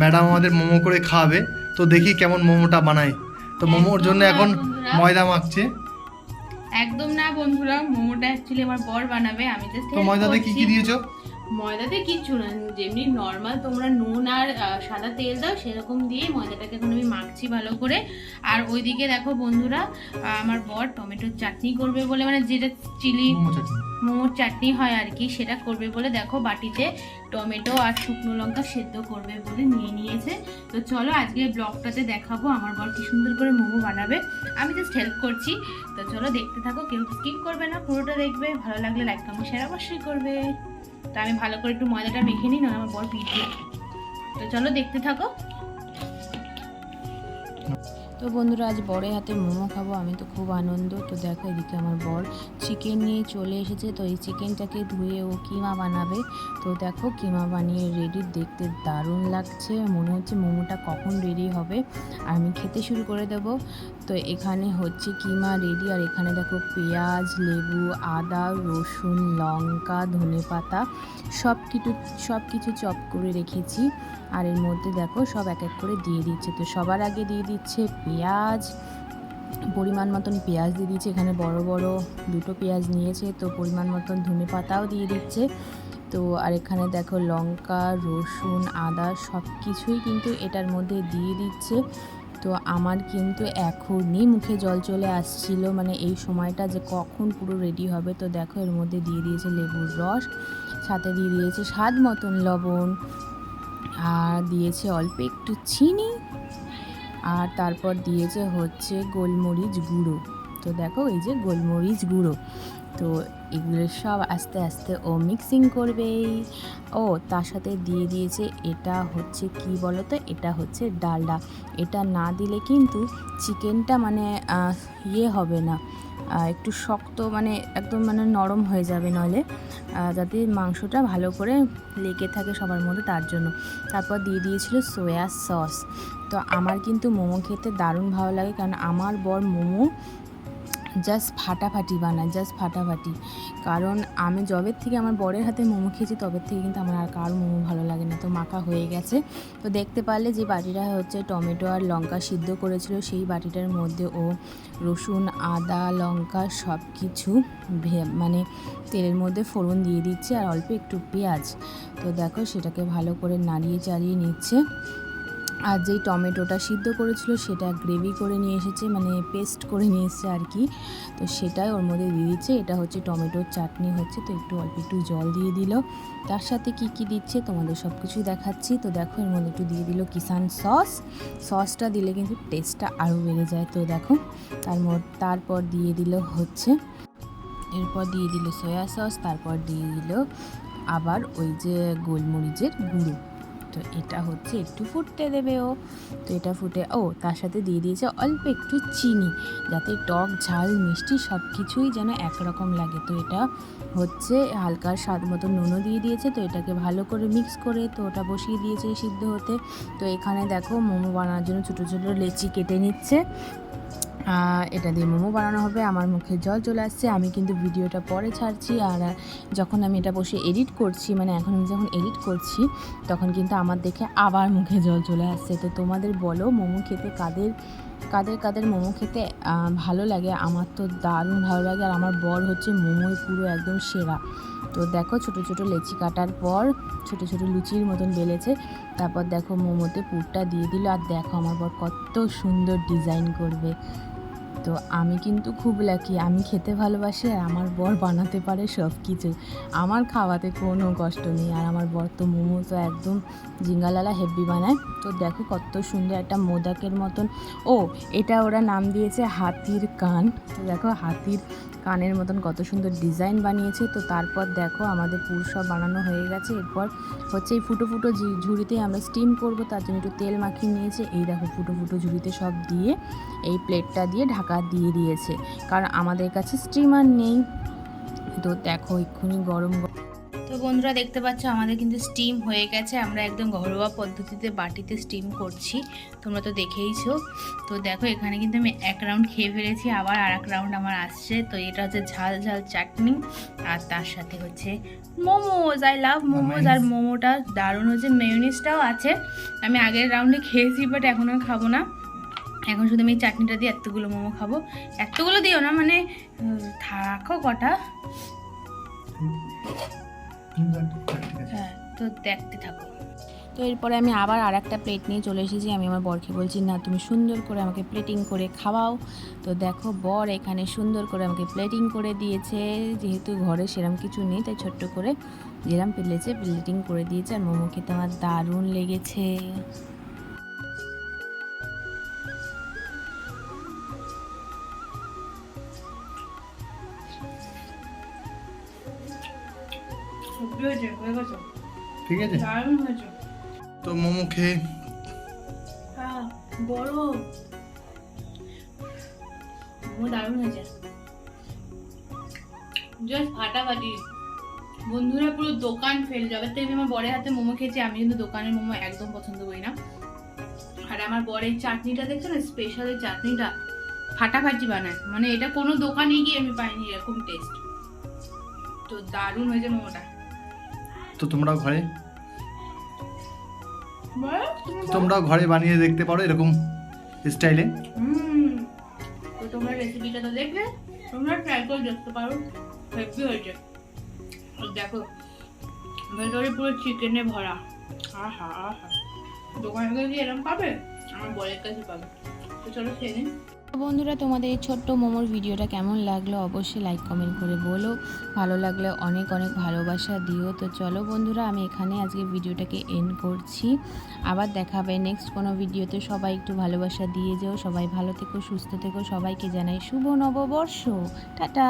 Madam আমাদের মোমো করে খাওয়াবে। তো দেখি কেমন মোমোটা বানায়। তো মোমোর জন্য এখন ময়দা মাখছে। একদম না বন্ধুরা, মোমোটা অ্যাকচুয়ালি আমার বর বানাবে, আমি জাস্ট তো ময়দাতে কি কি দিয়েছো? ময়দাতে কিচ্ছু না, যেমনি নর্মাল তোমরা নুন আর সাদা তেল দাও সেরকম দিয়ে ময়দাটাকে এখন আমি মাখছি ভালো করে। আর ওইদিকে দেখো বন্ধুরা, আমার বর টমেটোর চাটনি করবে বলে, মানে যেটা চিলি মোমোর চাটনি হয় আর কি, সেটা করবে বলে দেখো বাটিতে টমেটো আর শুকনো লঙ্কা সেদ্ধ করবে বলে নিয়ে নিয়েছে। তো চলো আজকে ব্লগটাতে দেখাবো আমার বর কি সুন্দর করে মোমো বানাবে, আমি জাস্ট হেল্প করছি। তো চলো দেখতে থাকো, কেউ স্কিপ করবে না, পুরোটা দেখবে, ভালো লাগলে লাইক কমেন্ট শেয়ার অবশ্যই করবে। তো আমি ভালো করে একটু ময়দাটা মেখে নিই, না আমার বর পিঠে। তো চলো দেখতে থাকো। তো বন্ধুরা, আজ বরের হাতে মোমো খাবো, আমি তো খুব আনন্দ। তো দেখো এদিকে আমার বর চিকেন নিয়ে চলে এসেছে। তো এই চিকেনটাকে ধুয়ে ও কিমা বানাবে। তো দেখো কিমা বানিয়ে রেডি, দেখতে দারুণ লাগছে, মনে হচ্ছে মোমোটা কখন রেডি হবে আমি খেতে শুরু করে দেব। তো এখানে হচ্ছে কিমা রেডি, আর এখানে দেখো পেঁয়াজ, লেবু, আদা, রসুন, লঙ্কা, ধনেপাতা সব কিছু চপ করে রেখেছি। আর এর মধ্যে দেখো সব এক এক করে দিয়ে দিচ্ছে। তো সবার আগে দিয়ে দিচ্ছে পেঁয়াজ, পরিমাণ মতন পেঁয়াজ দিয়ে দিচ্ছে, এখানে বড় বড় দুটো পেঁয়াজ নিয়েছে। তো পরিমাণ মতন ধনেপাতাও দিয়ে দিচ্ছে। তো আর এখানে দেখো লঙ্কা, রসুন, আদা সব কিছুই কিন্তু এটার মধ্যে দিয়ে দিচ্ছে। তো আমার কিন্তু এখনই মুখে জল চলে আসছিল, মানে এই সময়টা যে কখন পুরো রেডি হবে। তো দেখো এর মধ্যে দিয়ে দিয়েছে লেবুর রস, সাথে দিয়ে দিয়েছে স্বাদ মতন লবণ, আর দিয়েছে অল্প একটু চিনি, আর তারপর দিয়েছে হচ্ছে গোলমরিচ গুঁড়ো। তো দেখো এই যে গোলমরিচ গুঁড়ো। তো এগুলো সব আস্তে আস্তে ও মিক্সিং করবে। ও তার সাথে দিয়ে দিয়েছে, এটা হচ্ছে কি বলো তো, এটা হচ্ছে ডালডা। এটা না দিলে কিন্তু চিকেনটা মানে হবে না, একটু শক্ত, মানে একদম মানে নরম হয়ে যাবে, নইলে যাতে মাংসটা ভালো করে লেগে থাকে সবার মধ্যে, তার জন্য। তারপর দিয়ে দিয়েছিল সয়া সস। তো আমার কিন্তু মোমো খেতে দারুণ ভালো লাগে, কারণ আমার বর মোমো জাস্ট ফাটাফাটি বানায়, জাস্ট ফাটাফাটি। কারণ আমি যবের থেকে আমার বরের হাতে মোমো খেয়েছি তবের থেকে কিন্তু আমার আর কারো মোমো ভালো লাগে না। তো মাখা হয়ে গেছে। তো দেখতে পারলে যে বাটিটা হচ্ছে টমেটো আর লঙ্কা সিদ্ধ করেছিল, সেই বাটিটার মধ্যে ও রসুন, আদা, লঙ্কা সব কিছু মানে তেলের মধ্যে ফোড়ন দিয়ে দিচ্ছে, আর অল্প একটু পেঁয়াজ। তো দেখো সেটাকে ভালো করে নাড়িয়ে চাড়িয়ে নিচ্ছে। আর যেই টমেটোটা সিদ্ধ করেছিল সেটা গ্রেভি করে নিয়ে এসেছে, মানে পেস্ট করে নিয়ে এসেছে আর কি। তো সেটাই ওর মধ্যে দিয়ে দিচ্ছে। এটা হচ্ছে টমেটোর চাটনি হচ্ছে, তো একটু অল্প একটু জল দিয়ে দিল। তার সাথে কি কি দিচ্ছে তোমাদের সব কিছুই দেখাচ্ছি। তো দেখো এর মধ্যে একটু দিয়ে দিল কিষান সসটা দিলে কিন্তু টেস্টটা আরও বেড়ে যায়। তো দেখো তারপর দিয়ে দিল হচ্ছে, এরপর দিয়ে দিল সয়া সস, তারপর দিয়ে দিল আবার ওই যে গোলমরিচের গুঁড়ো। তো এটা হচ্ছে একটু ফুটতে দেবে ও। তো এটা ফুটে তার সাথে দিয়ে দিয়েছে অল্প একটু চিনি, যাতে টক ঝাল মিষ্টি সব কিছুই যেন একরকম লাগে। তো এটা হচ্ছে হালকা স্বাদ মতো নুনও দিয়ে দিয়েছে। তো এটাকে ভালো করে মিক্স করে তো ওটা বসিয়ে দিয়েছে সিদ্ধ হতে। তো এখানে দেখো মোমো বানানোর জন্য ছোটো ছোটো লেচি কেটে নিচ্ছে। এটা দিয়ে মোমো বানানো হবে। আমার মুখে জল চলে আসছে, আমি কিন্তু ভিডিওটা পরে ছাড়ছি। আর যখন আমি এটা বসে এডিট করছি, মানে এখন আমি যখন এডিট করছি, তখন কিন্তু আমার দেখে আবার মুখে জল চলে আসছে। তো তোমাদের বলো মোমো খেতে কাদের মোমো খেতে ভালো লাগে? আমার তো দারুণ ভালো লাগে, আর আমার বর হচ্ছে মোমোই পুরো একদম সেরা। তো দেখো ছোটো ছোটো লেচি কাটার পর ছোটো ছোটো লুচির মতন বেলেছে। তারপর দেখো মোমোতে পুরটা দিয়ে দিল, আর দেখো আমার বর কত সুন্দর ডিজাইন করবে। তো আমি কিন্তু খুব লাকি, আমি খেতে ভালোবাসি আর আমার বর বানাতে পারে সব কিছু, আমার খাওয়াতে কোনো কষ্ট নেই। আর আমার বর তো মোমো তো একদম জিঙ্গালালা হেভি বানায়। তো দেখো কত সুন্দর একটা মোদকের মতন, এটা ওরা নাম দিয়েছে হাতির কান। তো দেখো হাতির কানের মতন কত সুন্দর ডিজাইন বানিয়েছে। তো তারপর দেখো আমাদের পুর সব বানানো হয়ে গেছে। এরপর হচ্ছে এই ফুটো ফুটো ঝুড়িতে আমরা স্টিম করব, তার জন্য একটু তেল মাখিয়ে নিয়েছে। এই দেখো ফুটো ফুটো ঝুড়িতে সব দিয়ে এই প্লেটটা দিয়ে ঢাকা দিয়ে দিয়েছে, কারণ আমাদের কাছে স্টিমার নেই। তো দেখো এক্ষুনি গরম তো বন্ধুরা দেখতে পাচ্ছ আমাদের কিন্তু স্টিম হয়ে গেছে, আমরা একদম ঘরোয়া পদ্ধতিতে বাটিতে স্টিম করছি, তোমরা তো দেখেইছো। তো দেখো এখানে কিন্তু আমি এক রাউন্ড খেয়ে ফেলেছি, আবার আর এক রাউন্ড আমার আসছে। তো এটা হচ্ছে ঝাল ঝাল চাটনি আর তার সাথে হচ্ছে মোমোজ। I love momos. আর মোমোটা দারুণ হচ্ছে, মেয়োনিজটাও আছে। আমি আগের রাউন্ডে খেয়েছি বাট এখন আর খাবো না, এখন শুধু আমি চাটনিটা দিয়ে এতগুলো মোমো খাবো। এতগুলো দিও না, মানে থাকো কটা। হ্যাঁ, তো দেখতে থাকো। তো এরপরে আমি আবার আর একটা প্লেট নিয়ে চলে এসেছি। আমি আমার বরকে বলছি না তুমি সুন্দর করে আমাকে প্লেটিং করে খাওয়াও। তো দেখো বর এখানে সুন্দর করে আমাকে প্লেটিং করে দিয়েছে, যেহেতু ঘরে সেরকম কিছু নেই তাই ছোট্ট করে যেরকম পেলেছে প্লেটিং করে দিয়েছে। আর মোমো খেতে আমার দারুণ লেগেছে। ঠিক আছে, দারুণ হয়েছে। তো মোমো খেয়ে বড় মোমো দারুণ হয়েছে, জাস্ট ফাটাফাটি। বন্ধুরা পুরো দোকান ফেল যাবে। তো আমি আমার বরের হাতে মোমো খেয়েছি, আমি কিন্তু দোকানের মোমো একদম পছন্দ করি না। আর আমার বরের চাটনিটা দেখছো না, স্পেশাল চাটনিটা ফাটাফাটি বানায়, মানে এটা কোনো দোকানে গিয়ে আমি পাইনি এরকম টেস্ট। তো দারুণ হয়েছে মোমোটা। তো তোমরাও ঘরে বানিয়ে দেখতে পারো এরকম স্টাইলে। তো তোমরা রেসিপিটা তো দেখবে, তোমরা ট্রাই করে দেখতে পারো, হেভি হয়েছে। আর দেখো ভেতরে পুরো চিকেনে ভরা। আহা আহা, দোকানে গিয়ে এরকম পাবে, আমার বরের কাছে পাবে। তো চলো খেয়ে নিন। বন্ধুরা তোমাদের এই ছোট্ট মোমোর ভিডিওটা কেমন লাগলো অবশ্যই লাইক কমেন্ট করে বলো, ভালো লাগলে অনেক অনেক ভালোবাসা দিও। তো চলো বন্ধুরা আমি এখানে আজকে ভিডিওটাকে এন্ড করছি, আবার দেখাবে নেক্সট কোনো ভিডিওতে। সবাই একটু ভালোবাসা দিয়ে যেও, সবাই ভালো থেকো সুস্থ থেকো, সবাইকে জানাই শুভ নববর্ষ, টাটা।